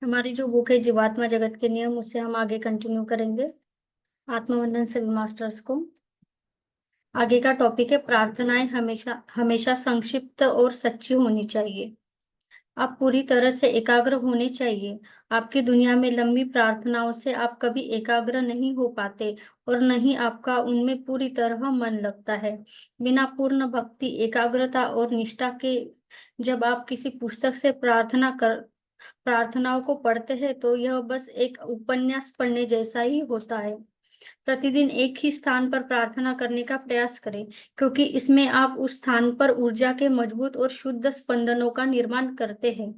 हमारी जो बुक है जीवात्मा जगत के नियम, उससे हम आगे कंटिन्यू करेंगे आत्मवंदन सभी मास्टर्स को। आगे का टॉपिक है प्रार्थनाएं हमेशा हमेशा संक्षिप्त और सच्ची होनी चाहिए। आप पूरी तरह से एकाग्र होने चाहिए। आपकी दुनिया में लंबी प्रार्थनाओं से आप कभी एकाग्र नहीं हो पाते और न ही आपका उनमें पूरी तरह मन लगता है। बिना पूर्ण भक्ति, एकाग्रता और निष्ठा के जब आप किसी पुस्तक से प्रार्थनाओं को पढ़ते हैं तो यह बस एक उपन्यास पढ़ने जैसा ही होता है। प्रतिदिन एक ही स्थान पर प्रार्थना करने का प्रयास करें, क्योंकि इसमें आप उस स्थान पर ऊर्जा के मजबूत और शुद्ध स्पंदनों का निर्माण करते हैं।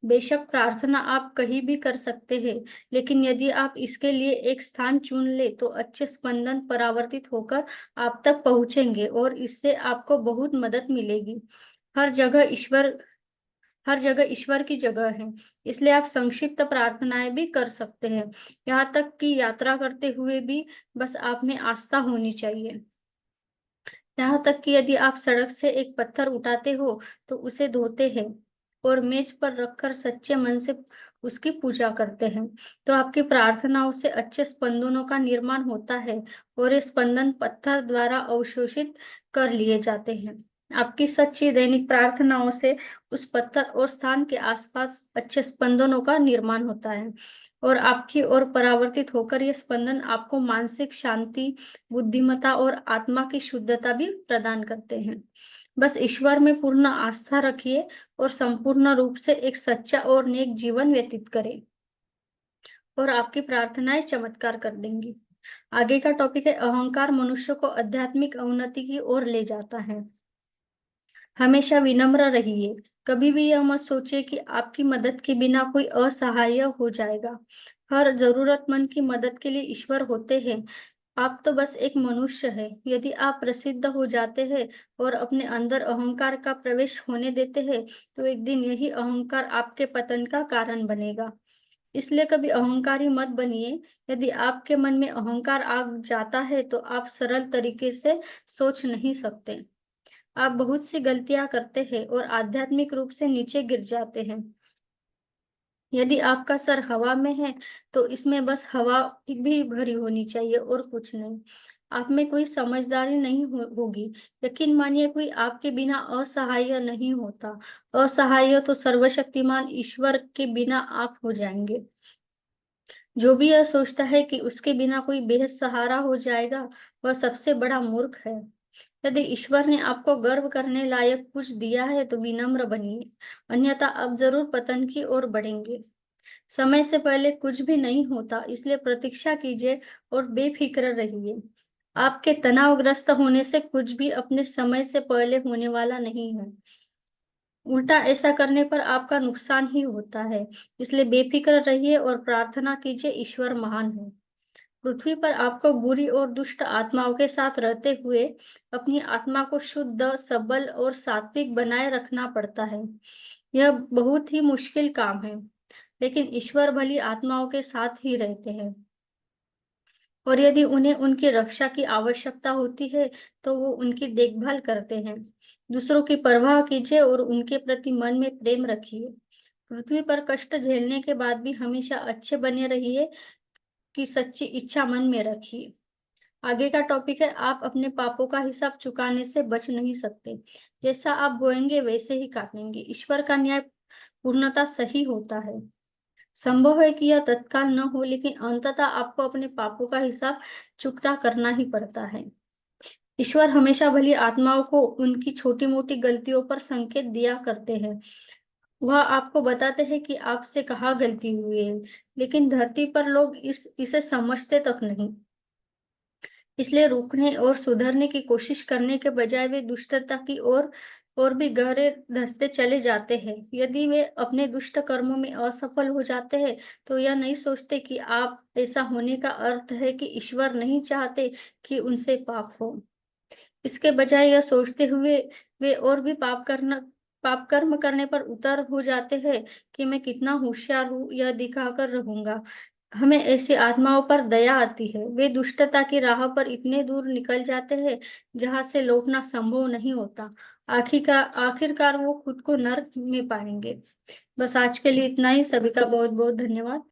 बेशक प्रार्थना आप कहीं भी कर सकते हैं, लेकिन यदि आप इसके लिए एक स्थान चुन ले तो अच्छे स्पंदन परावर्तित होकर आप तक पहुंचेंगे और इससे आपको बहुत मदद मिलेगी। हर जगह ईश्वर हर जगह ईश्वर की जगह है, इसलिए आप संक्षिप्त प्रार्थनाएं भी कर सकते हैं। यहाँ तक कि यात्रा करते हुए भी बस आप में आस्था होनी चाहिए। यहाँ तक कि यदि आप सड़क से एक पत्थर उठाते हो तो उसे धोते हैं और मेज पर रखकर सच्चे मन से उसकी पूजा करते हैं, तो आपकी प्रार्थनाओं से अच्छे स्पंदनों का निर्माण होता है और ये स्पंदन पत्थर द्वारा अवशोषित कर लिए जाते हैं। आपकी सच्ची दैनिक प्रार्थनाओं से उस पत्थर और स्थान के आसपास अच्छे स्पंदनों का निर्माण होता है और आपकी ओर परावर्तित होकर ये स्पंदन आपको मानसिक शांति, बुद्धिमत्ता और आत्मा की शुद्धता भी प्रदान करते हैं। बस ईश्वर में पूर्ण आस्था रखिए और संपूर्ण रूप से एक सच्चा और नेक जीवन व्यतीत करें और आपकी प्रार्थनाएं चमत्कार कर देंगी। आगे का टॉपिक है अहंकार मनुष्य को आध्यात्मिक अवनति की ओर ले जाता है। हमेशा विनम्र रहिए। कभी भी यह मत सोचिए कि आपकी मदद के बिना कोई असहाय हो जाएगा। हर जरूरतमंद की मदद के लिए ईश्वर होते हैं। आप तो बस एक मनुष्य है। यदि आप प्रसिद्ध हो जाते हैं और अपने अंदर अहंकार का प्रवेश होने देते हैं, तो एक दिन यही अहंकार आपके पतन का कारण बनेगा। इसलिए कभी अहंकारी मत बनिए। यदि आपके मन में अहंकार आ जाता है, तो आप सरल तरीके से सोच नहीं सकते। आप बहुत सी गलतियां करते हैं और आध्यात्मिक रूप से नीचे गिर जाते हैं। यदि आपका सर हवा में है, तो इसमें बस हवा भी भरी होनी चाहिए और कुछ नहीं। आप में कोई समझदारी नहीं होगी। यकीन मानिए, कोई आपके बिना असहाय नहीं होता। असहाय तो सर्वशक्तिमान ईश्वर के बिना आप हो जाएंगे। जो भी यह सोचता है कि उसके बिना कोई बेहद सहारा हो जाएगा, वह सबसे बड़ा मूर्ख है। यदि ईश्वर ने आपको गर्व करने लायक कुछ दिया है तो विनम्र बनिए, अन्यथा आप जरूर पतन की ओर बढ़ेंगे। समय से पहले कुछ भी नहीं होता, इसलिए प्रतीक्षा कीजिए और बेफिक्र रहिए। आपके तनावग्रस्त होने से कुछ भी अपने समय से पहले होने वाला नहीं है। उल्टा ऐसा करने पर आपका नुकसान ही होता है। इसलिए बेफिक्र रहिए और प्रार्थना कीजिए, ईश्वर महान है। पृथ्वी पर आपको बुरी और दुष्ट आत्माओं के साथ रहते हुए अपनी आत्मा को शुद्ध, सबल और सात्विक बनाए रखना पड़ता है। यह बहुत ही मुश्किल काम है, लेकिन ईश्वर भली आत्माओं के साथ ही रहते हैं और यदि उन्हें उनकी रक्षा की आवश्यकता होती है, तो वो उनकी देखभाल करते हैं। दूसरों की परवाह कीजिए और उनके प्रति मन में प्रेम रखिए। पृथ्वी पर कष्ट झेलने के बाद भी हमेशा अच्छे बने रहिए की सच्ची इच्छा मन में रखिए। आगे का टॉपिक है आप अपने पापों का हिसाब चुकाने से बच नहीं सकते। जैसा आप बोएंगे वैसे ही काटेंगे। ईश्वर का न्याय पूर्णतः सही होता है। संभव है कि यह तत्काल न हो, लेकिन अंततः आपको अपने पापों का हिसाब चुकता करना ही पड़ता है। ईश्वर हमेशा भली आत्माओं को उनकी छोटी मोटी गलतियों पर संकेत दिया करते हैं। वह आपको बताते हैं कि आपसे कहाँ गलती हुई है, लेकिन धरती पर लोग इसे समझते तक नहीं। इसलिए रुकने और सुधरने की कोशिश करने के बजाय वे दुष्टता की ओर और भी गहरे धंसते चले जाते हैं। यदि वे अपने दुष्ट कर्मों में असफल हो जाते हैं, तो यह नहीं सोचते कि आप ऐसा होने का अर्थ है कि ईश्वर नहीं चाहते कि उनसे पाप हो। इसके बजाय यह सोचते हुए वे और भी पाप कर्म करने पर उतर हो जाते हैं कि मैं कितना होशियार हूँ, यह दिखाकर रहूंगा। हमें ऐसी आत्माओं पर दया आती है। वे दुष्टता की राह पर इतने दूर निकल जाते हैं जहां से लौटना संभव नहीं होता। आखिरकार वो खुद को नर्क में पाएंगे। बस आज के लिए इतना ही। सभी का बहुत बहुत धन्यवाद।